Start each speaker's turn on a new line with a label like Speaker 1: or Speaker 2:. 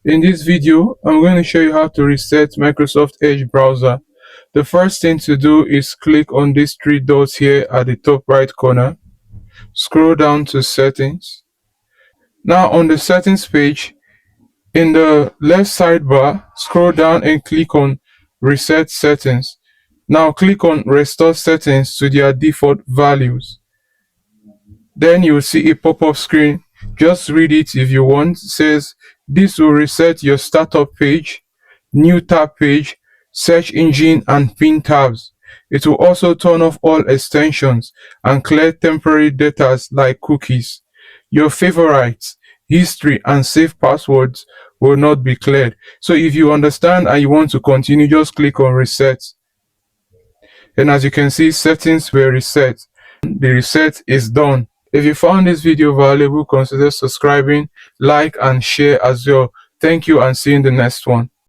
Speaker 1: In this video, I'm going to show you how to reset Microsoft Edge browser. The first thing to do is click on these three dots here at the top right corner. Scroll down to settings. Now on the settings page, in the left sidebar, scroll down and click on reset settings. Now click on restore settings to their default values. Then you will see a pop-up screen. Just read it if you want. It says this will reset your startup page, new tab page, search engine and pin tabs. It will also turn off all extensions and clear temporary data like cookies. Your favorites, history and saved passwords will not be cleared. So if you understand and you want to continue, just click on reset. And as you can see, settings were reset. The reset is done. If you found this video valuable, consider subscribing, like and share as well. Thank you and see you in the next one.